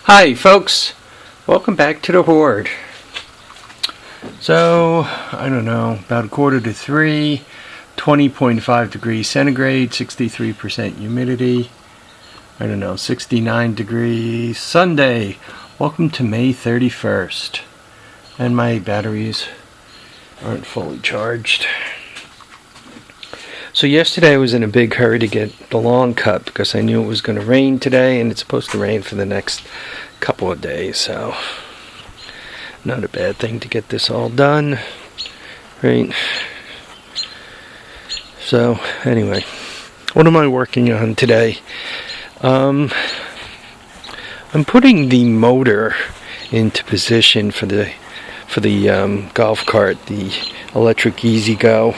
Hi folks, welcome back to the Horde. So, I don't know, about 2:45, 20.5 degrees centigrade, 63% humidity, I don't know, 69 degrees, Sunday. Welcome to May 31st. And my batteries aren't fully charged. So yesterday I was in a big hurry to get the lawn cut because I knew it was going to rain today, and it's supposed to rain for the next couple of days, so not a bad thing to get this all done, right? So anyway, what am I working on today? I'm putting the motor into position for the golf cart, the electric EZGO,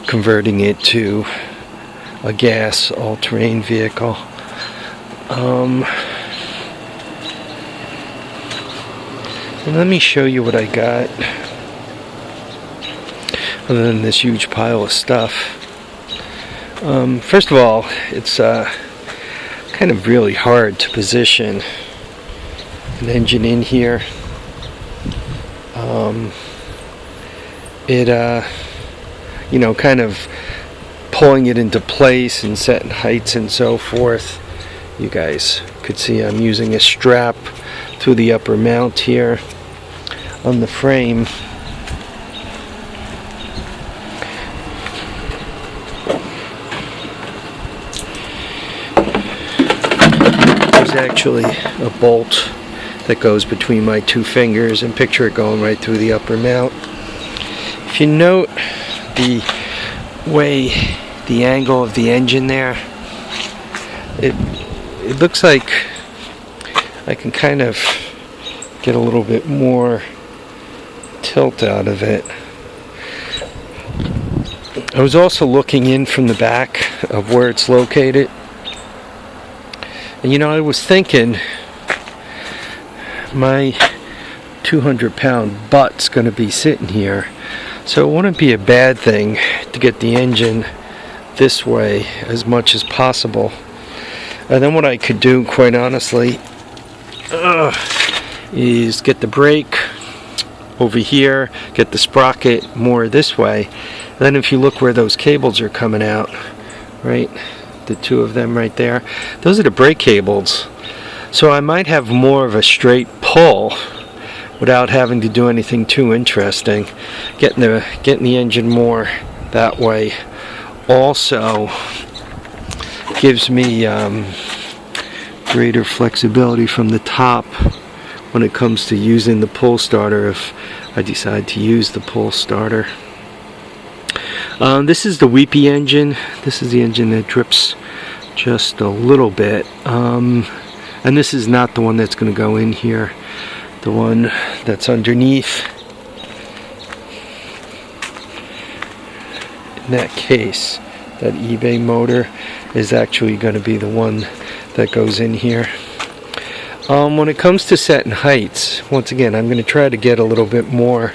converting it to a gas all-terrain vehicle. And let me show you what I got, other than this huge pile of stuff. First of all, it's kind of really hard to position an engine in here. You know, kind of pulling it into place and setting heights and so forth. You guys could see I'm using a strap through the upper mount here on the frame. There's actually a bolt that goes between my two fingers, and picture it going right through the upper mount. If you note the way the angle of the engine there, it looks like I can kind of get a little bit more tilt out of it. I was also looking in from the back of where it's located, and you know, I was thinking my 200-pound butt's going to be sitting here, so it wouldn't be a bad thing to get the engine this way as much as possible. And then what I could do, quite honestly, is get the brake over here, get the sprocket more this way. And then if you look where those cables are coming out, right, the two of them right there, those are the brake cables. So I might have more of a straight pull without having to do anything too interesting. Getting the engine more that way also gives me greater flexibility from the top when it comes to using the pull starter, if I decide to use the pull starter. This is the Weepy engine. This is the engine that drips just a little bit. And this is not the one that's going to go in here. The one that's underneath, in that case, that eBay motor, is actually going to be the one that goes in here. When it comes to setting heights, once again, I'm going to try to get a little more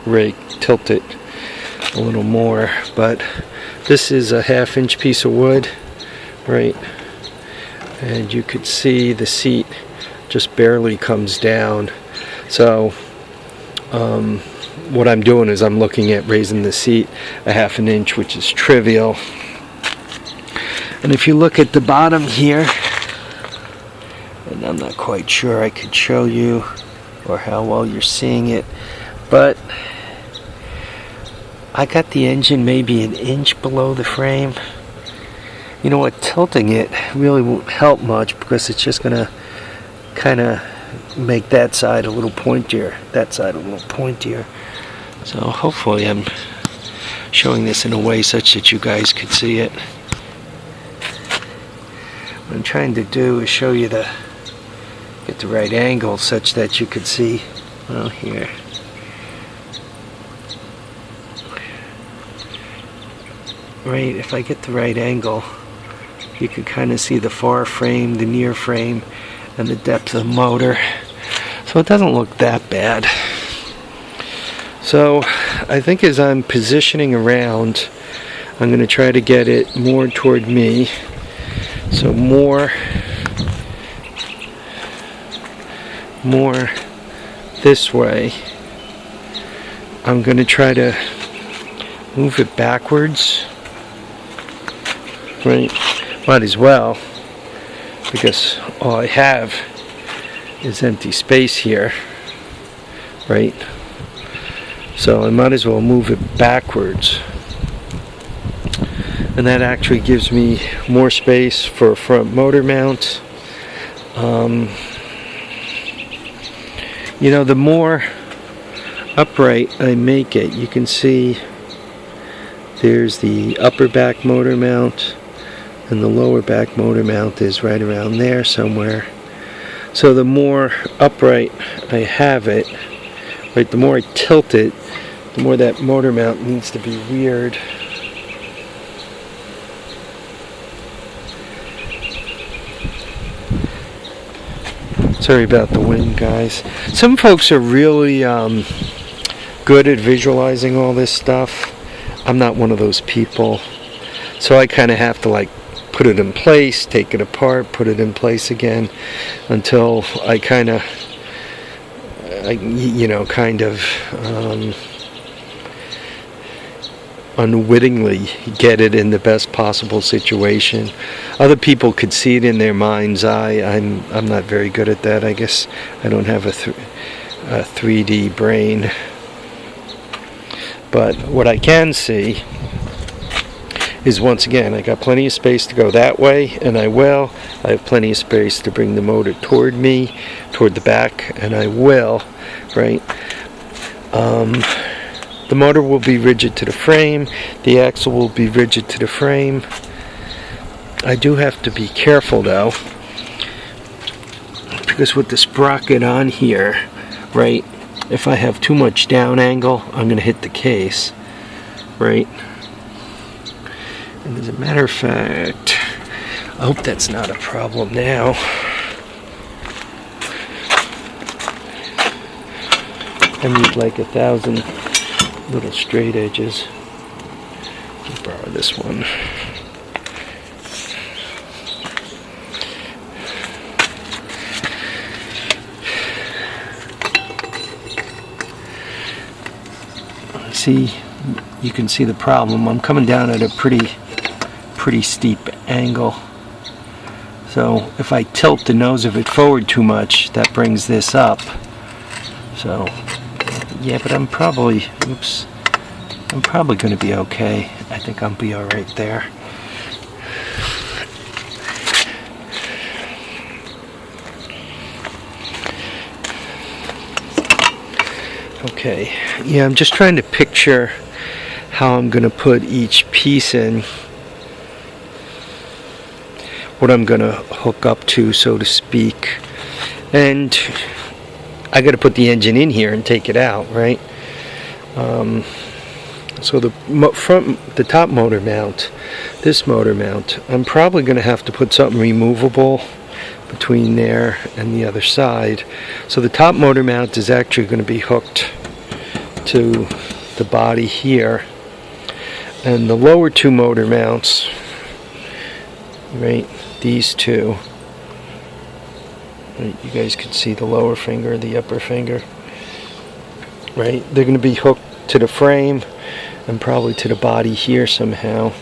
rake, tilt it a little more, but this is a 1/2-inch piece of wood, right? And you could see the seat just barely comes down. So what I'm doing is I'm looking at raising the seat a 1/2 inch, which is trivial. And if you look at the bottom here, and I'm not quite sure I could show you or how well you're seeing it, but I got the engine maybe 1 inch below the frame. You know what, tilting it really won't help much because it's just going to kind of make that side a little pointier, that side a little pointier. So hopefully I'm showing this in a way such that you guys could see it. What I'm trying to do is show you get the right angle such that you could see, well, here. Right, if I get the right angle, you can kind of see the far frame, the near frame, and the depth of the motor. So it doesn't look that bad. So I think as I'm positioning around, I'm going to try to get it more toward me. So more more this way. I'm going to try to move it backwards, right? Might as well, because all I have is empty space here, right? So I might as well move it backwards, and that actually gives me more space for a front motor mount. You know, the more upright I make it, you can see there's the upper back motor mount, and the lower back motor mount is right around there somewhere. So the more upright I have it, right, the more I tilt it, the more that motor mount needs to be weird. Sorry about the wind, guys. Some folks are really good at visualizing all this stuff. I'm not one of those people. So I kind of have to like put it in place, take it apart, put it in place again, until I kind of, unwittingly get it in the best possible situation. Other people could see it in their mind's eye. I'm not very good at that. I guess I don't have a 3D brain. But what I can see is, once again, I got plenty of space to go that way, and I will. I have plenty of space to bring the motor toward me, toward the back, and I will, right? The motor will be rigid to the frame. The axle will be rigid to the frame. I do have to be careful though, because with the sprocket on here, right, if I have too much down angle, I'm going to hit the case, right? And as a matter of fact, I hope that's not a problem now. I need like 1,000 little straight edges. Let me borrow this one. See, you can see the problem. I'm coming down at a pretty steep angle. So if I tilt the nose of it forward too much, that brings this up. So yeah, but I'm probably going to be okay. I think I'll be all right there. Okay, yeah, I'm just trying to picture how I'm going to put each piece in, what I'm going to hook up to, so to speak. And I got to put the engine in here and take it out, right? So the top motor mount, this motor mount, I'm probably going to have to put something removable between there and the other side. So the top motor mount is actually going to be hooked to the body here, and the lower two motor mounts, right, these two, right, you guys can see the lower finger, the upper finger, right, they're going to be hooked to the frame and probably to the body here somehow,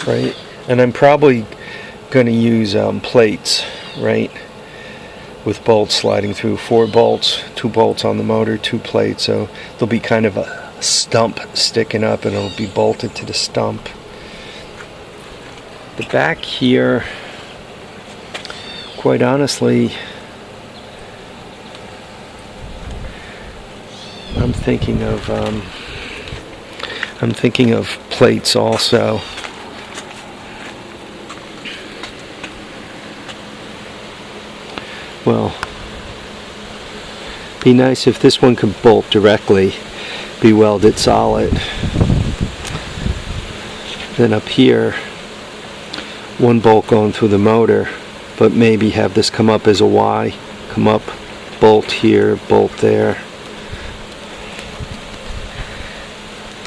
right? And I'm probably going to use plates, right, with bolts sliding through, 4 bolts, 2 bolts on the motor, 2 plates, so there'll be kind of a stump sticking up, and it'll be bolted to the stump. The back here, quite honestly, I'm thinking of plates also. Well, be nice if this one could bolt directly, be welded solid. Then up here, 1 bolt going through the motor, but maybe have this come up as a Y, come up, bolt here, bolt there.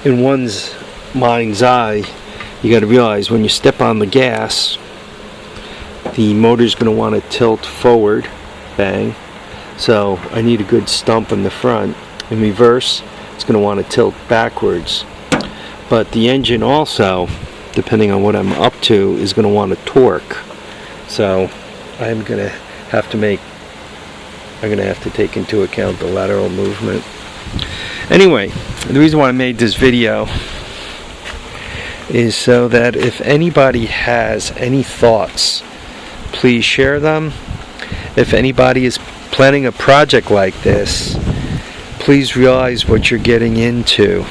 In one's mind's eye, you got to realize when you step on the gas, the motor's going to want to tilt forward, bang. So I need a good stump in the front. In reverse, it's going to want to tilt backwards. But the engine also, depending on what I'm up to, is going to want to torque. So I'm going to have to take into account the lateral movement. Anyway, the reason why I made this video is so that if anybody has any thoughts, please share them. If anybody is planning a project like this, please realize what you're getting into.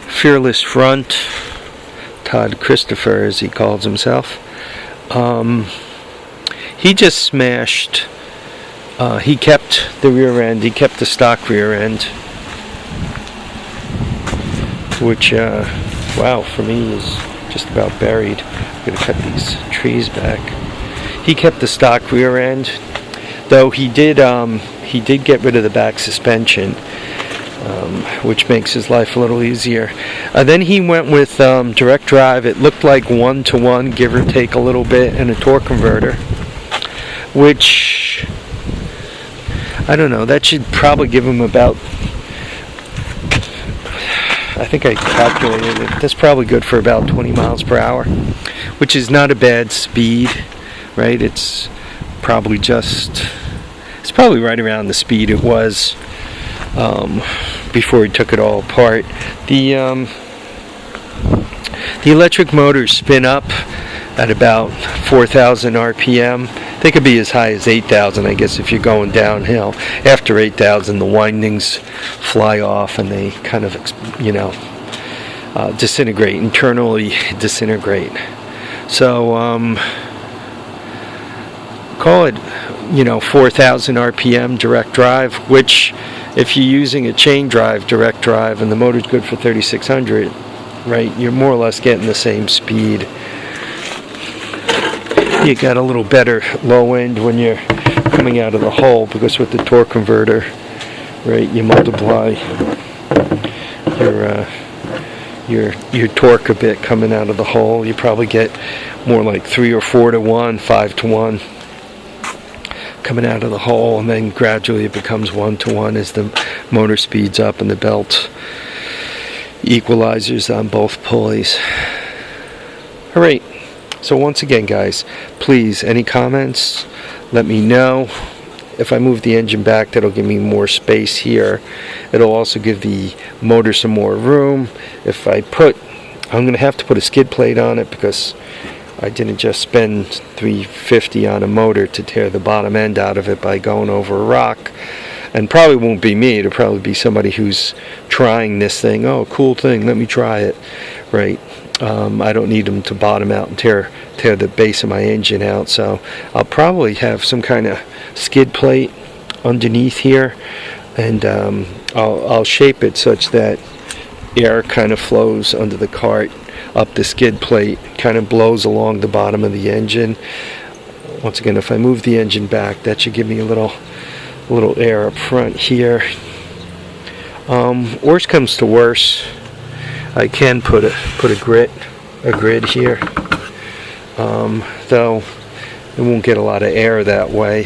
Fearless Front, Todd Christopher as he calls himself, he just smashed, he kept the rear end, he kept the stock rear end, which wow, for me is just about buried. I'm going to cut these trees back. He kept the stock rear end, though he did get rid of the back suspension, which makes his life a little easier. Then he went with direct drive. It looked like 1-to-1, give or take a little bit, and a torque converter, which, I don't know, that should probably give him about, I think I calculated it, that's probably good for about 20 miles per hour, which is not a bad speed, right? It's probably right around the speed it was before he took it all apart. The electric motors spin up at about 4,000 RPM. They could be as high as 8,000, I guess, if you're going downhill. After 8,000, the windings fly off and they kind of, disintegrate, internally disintegrate. So, call it, 4,000 RPM direct drive, which, if you're using a chain drive direct drive and the motor's good for 3,600, right, you're more or less getting the same speed. You got a little better low end when you're coming out of the hole, because with the torque converter, right, you multiply your torque a bit coming out of the hole. You probably get more like 3 or 4-to-1, 5-to-1 coming out of the hole, and then gradually it becomes 1-to-1 as the motor speeds up and the belt equalizers on both pulleys. All right. So once again, guys, please, any comments, let me know. If I move the engine back, that'll give me more space here. It'll also give the motor some more room. I'm going to have to put a skid plate on it, because I didn't just spend $350 on a motor to tear the bottom end out of it by going over a rock. And probably won't be me. It'll probably be somebody who's trying this thing. Oh, cool thing, let me try it, right? I don't need them to bottom out and tear the base of my engine out, so I'll probably have some kind of skid plate underneath here, and I'll shape it such that air kind of flows under the cart up the skid plate, kind of blows along the bottom of the engine. Once again, if I move the engine back, that should give me a little air up front here. Worst comes to worse, I can put a grid here, though it won't get a lot of air that way.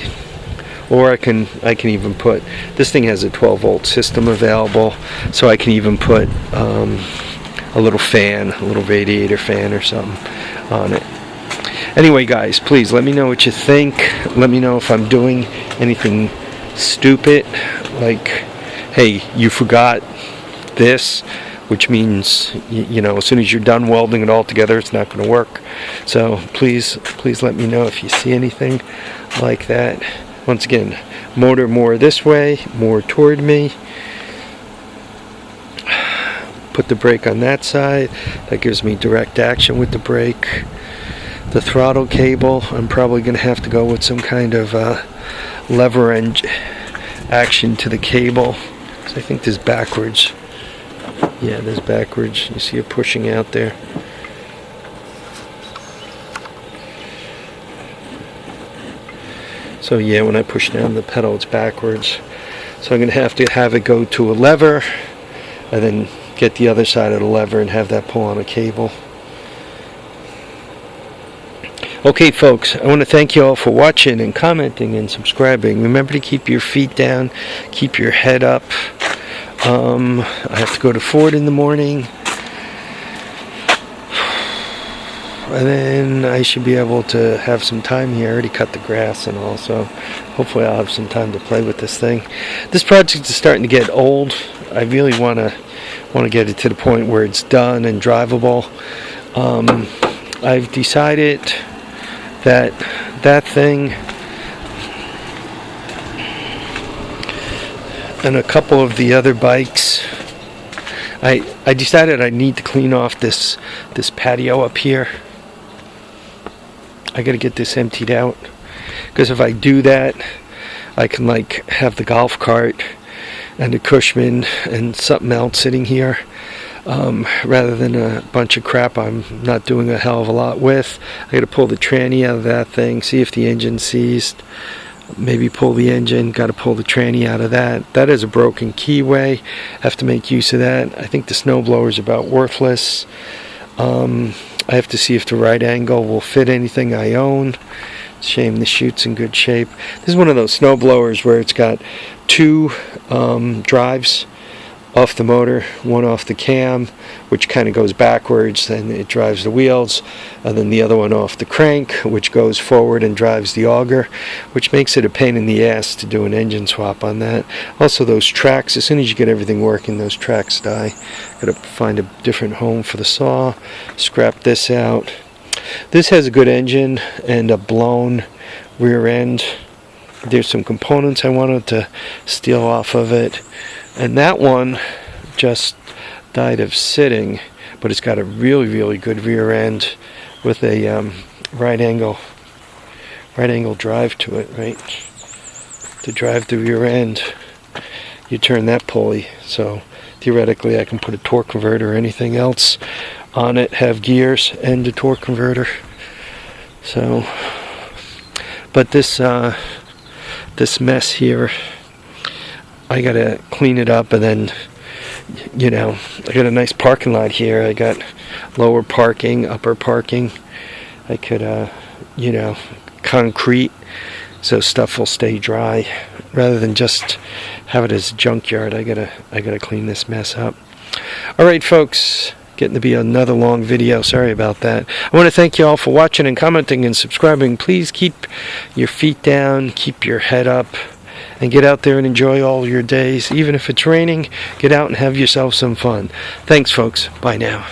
Or I can even put, this thing has a 12-volt system available, so I can even put a little fan, a little radiator fan or something on it. Anyway, guys, please let me know what you think. Let me know if I'm doing anything stupid, like, hey, you forgot this, which means, as soon as you're done welding it all together, it's not going to work. So please let me know if you see anything like that. Once again, motor more this way, more toward me. Put the brake on that side. That gives me direct action with the brake. The throttle cable, I'm probably going to have to go with some kind of lever and action to the cable. So I think this is backwards. Yeah, this is backwards. You see it pushing out there. So yeah, when I push down the pedal, it's backwards. So I'm going to have it go to a lever, and then get the other side of the lever and have that pull on a cable. Okay, folks, I want to thank you all for watching and commenting and subscribing. Remember to keep your feet down, keep your head up. I have to go to Ford in the morning, and then I should be able to have some time here. I already cut the grass and all, so hopefully I'll have some time to play with this thing. This project is starting to get old. I really want to get it to the point where it's done and drivable. I've decided that thing and a couple of the other bikes, I decided I need to clean off this patio up here. I gotta get this emptied out, because if I do that, I can like have the golf cart and the Cushman and something else sitting here, rather than a bunch of crap I'm not doing a hell of a lot with. I gotta pull the tranny out of that thing, see if the engine's seized, maybe pull the engine, gotta pull the tranny out of that. That is a broken keyway, have to make use of that. I think the snowblower is about worthless. I have to see if the right angle will fit anything I own. Shame the chute's in good shape. This is one of those snow blowers where it's got two drives off the motor, one off the cam, which kind of goes backwards and it drives the wheels, and then the other one off the crank, which goes forward and drives the auger, which makes it a pain in the ass to do an engine swap on that. Also, those tracks, as soon as you get everything working, those tracks die. Gotta find a different home for the saw, scrap this out. This has a good engine and a blown rear end. There's some components I wanted to steal off of it, and that one just died of sitting, but it's got a really good rear end with a right angle drive to it, right? To drive the rear end, you turn that pulley, so theoretically I can put a torque converter or anything else on it, have gears and a torque converter. So, but this mess here, I gotta clean it up, and then, you know, I got a nice parking lot here. I got lower parking, upper parking. I could, you know, concrete so stuff will stay dry rather than just have it as a junkyard. I gotta clean this mess up. All right, folks. Getting to be another long video. Sorry about that. I want to thank you all for watching and commenting and subscribing. Please keep your feet down, keep your head up, and get out there and enjoy all your days. Even if it's raining, get out and have yourself some fun. Thanks, folks. Bye now.